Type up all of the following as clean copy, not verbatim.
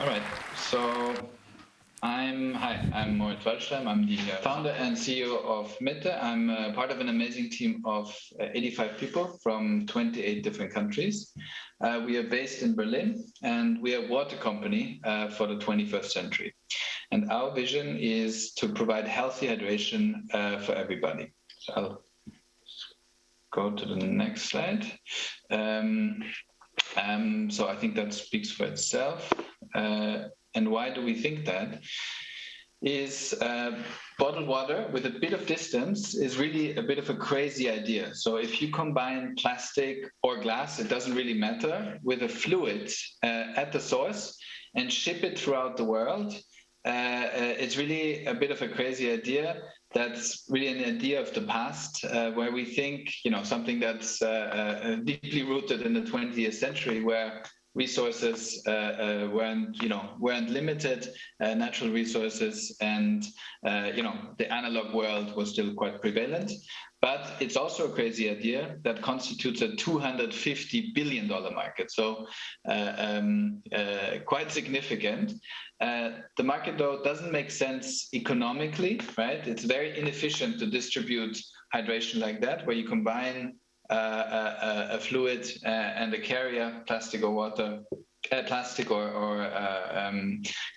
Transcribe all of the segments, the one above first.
All right. So I'm Moritz Waldstein. I'm the founder and CEO of Mitte. I'm part of an amazing team of 85 people from 28 different countries. We are based in Berlin, and we are a water company for the 21st century. And our vision is to provide healthy hydration for everybody. So I'll go to the next slide. So I think that speaks for itself. And why do we think that? Is bottled water with a bit of distance is really a bit of a crazy idea. So if you combine plastic or glass, it doesn't really matter, with a fluid at the source and ship it throughout the world, it's really a bit of a crazy idea. That's really an idea of the past, where we think, something that's deeply rooted in the 20th century, where resources weren't limited, natural resources, and the analog world was still quite prevalent. But it's also a crazy idea that constitutes a $250 billion market, so quite significant. The market, though, doesn't make sense economically, right? It's very inefficient to distribute hydration like that, where you combine a fluid and a carrier, plastic or water, plastic or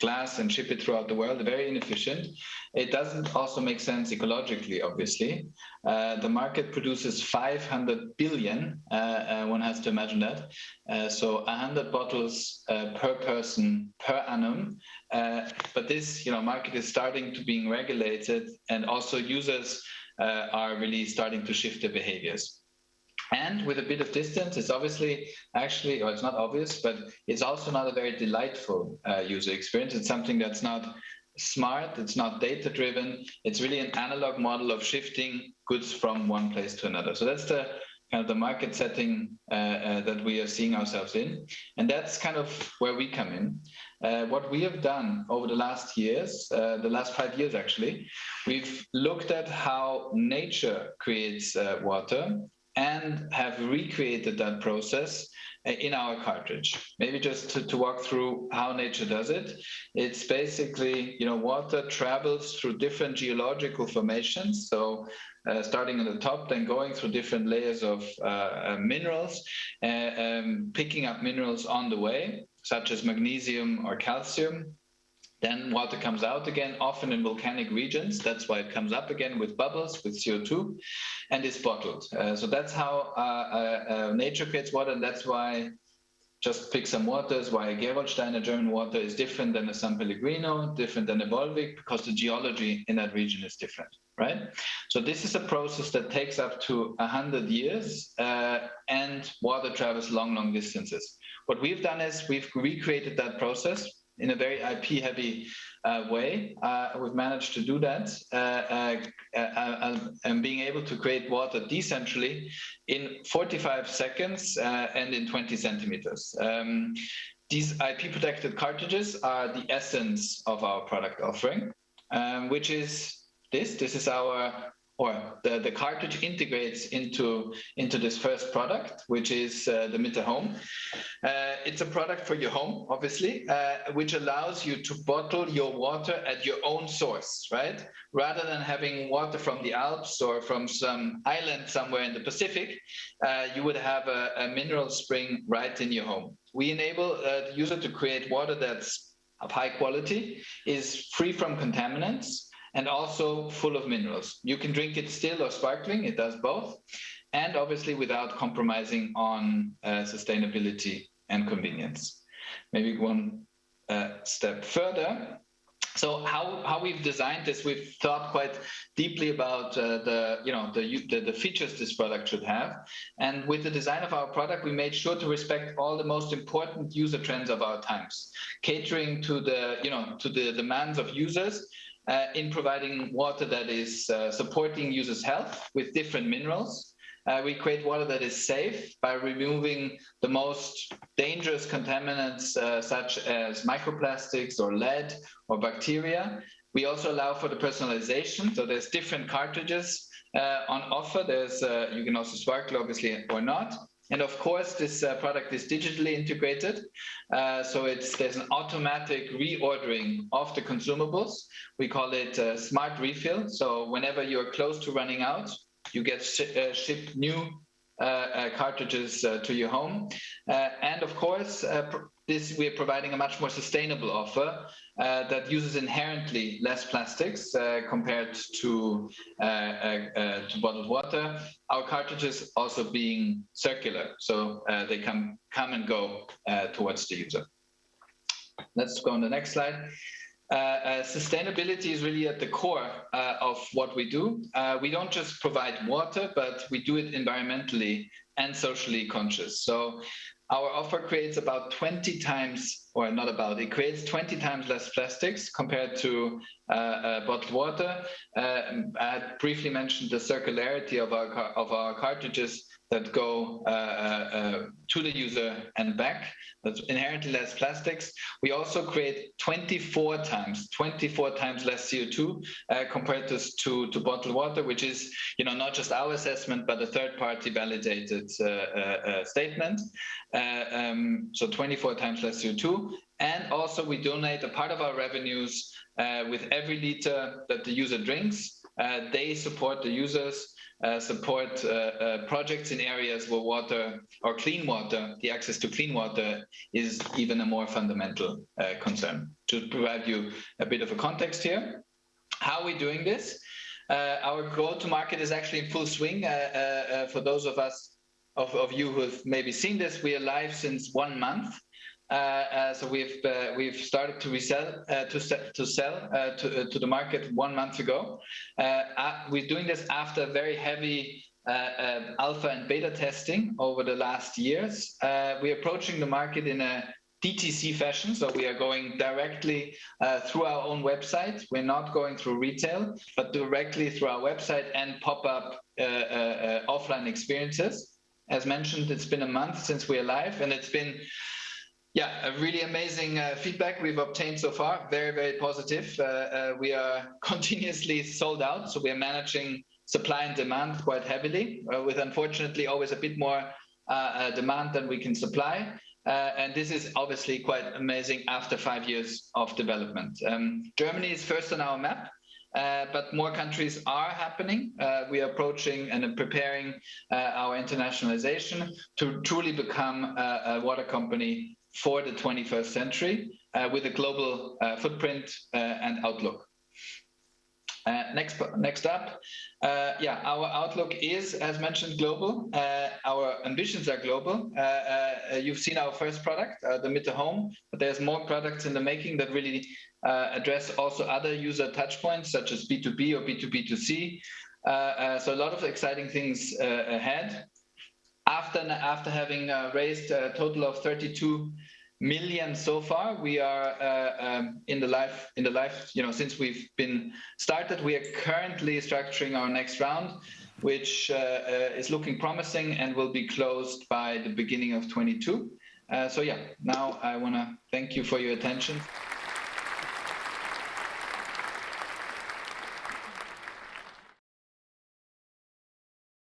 glass, and ship it throughout the world. Very inefficient. It doesn't also make sense ecologically, obviously. The market produces 500 billion, one has to imagine that. So 100 bottles per person per annum. But this market is starting to being regulated, and also users are really starting to shift their behaviors. And with a bit of distance, it's it's not obvious, but it's also not a very delightful user experience. It's something that's not smart, it's not data-driven. It's really an analog model of shifting goods from one place to another. So that's the kind of the market setting that we are seeing ourselves in. And that's kind of where we come in. What we have done over the last years, the last 5 years actually, we've looked at how nature creates water, and have recreated that process in our cartridge. Maybe just to walk through how nature does it. It's basically, water travels through different geological formations. So starting at the top, then going through different layers of minerals, picking up minerals on the way, such as magnesium or calcium. Then water comes out again, often in volcanic regions. That's why it comes up again with bubbles, with CO2, and is bottled. So that's how nature creates water, and that's why, just pick some waters, why a Gerolsteiner German water is different than a San Pellegrino, different than a Volvic, because the geology in that region is different, right? So this is a process that takes up to 100 years, and water travels long, long distances. What we've done is we've recreated that process in a very IP-heavy way. We've managed to do that, and being able to create water decentrally in 45 seconds and in 20 centimeters. These IP-protected cartridges are the essence of our product offering, which is this. This is the cartridge integrates into this first product, which is the Mitte Home. It's a product for your home, obviously, which allows you to bottle your water at your own source, right? Rather than having water from the Alps or from some island somewhere in the Pacific, you would have a mineral spring right in your home. We enable the user to create water that's of high quality, is free from contaminants, and also full of minerals. You can drink it still or sparkling, it does both, and obviously without compromising on sustainability and convenience. Maybe one step further. So how we've designed this, we've thought quite deeply about the features this product should have. And with the design of our product, we made sure to respect all the most important user trends of our times, catering to the demands of users, in providing water that is supporting users' health with different minerals. We create water that is safe by removing the most dangerous contaminants, such as microplastics or lead or bacteria. We also allow for the personalization. So there's different cartridges on offer. You can also sparkle, obviously, or not. And of course, this product is digitally integrated. So there's an automatic reordering of the consumables. We call it smart refill. So whenever you're close to running out, you get shipped new cartridges to your home. And of course, we're providing a much more sustainable offer that uses inherently less plastics compared to bottled water. Our cartridges also being circular, so they come and go towards the user. Let's go on the next slide. Sustainability is really at the core of what we do. We don't just provide water, but we do it environmentally and socially conscious. So our offer creates about 20 times, or not about, it creates 20 times less plastics compared to bottled water. I briefly mentioned the circularity of our cartridges that go to the user and back. That's inherently less plastics. We also create 24 times less CO2 compared to bottled water, which is, not just our assessment, but a third-party validated statement. So 24 times less CO2. And also we donate a part of our revenues with every liter that the user drinks. They support the users, support projects in areas where water or clean water, the access to clean water is even a more fundamental concern. To provide you a bit of a context here, how are we doing this? Our go-to-market is actually in full swing. For those of you who have maybe seen this, we are live since 1 month. So we've started to resell to sell to the market 1 month ago. We're doing this after very heavy alpha and beta testing over the last years. We're approaching the market in a DTC fashion, so we are going directly through our own website. We're not going through retail, but directly through our website and pop-up offline experiences. As mentioned, it's been a month since we're live, and it's been a really amazing feedback we've obtained so far. Very, very positive. We are continuously sold out, so we are managing supply and demand quite heavily, with unfortunately always a bit more demand than we can supply. And this is obviously quite amazing after 5 years of development. Germany is first on our map, but more countries are happening. We are approaching and preparing our internationalization to truly become a water company for the 21st century with a global footprint and outlook. Next up, our outlook is, as mentioned, global. Our ambitions are global. You've seen our first product, the Mitte Home, but there's more products in the making that really address also other user touchpoints, such as B2B or B2B2C. So a lot of exciting things ahead. After having raised a total of 32 million so far, we are in the life, since we've been started, we are currently structuring our next round, which is looking promising and will be closed by the beginning of 22. Now I want to thank you for your attention.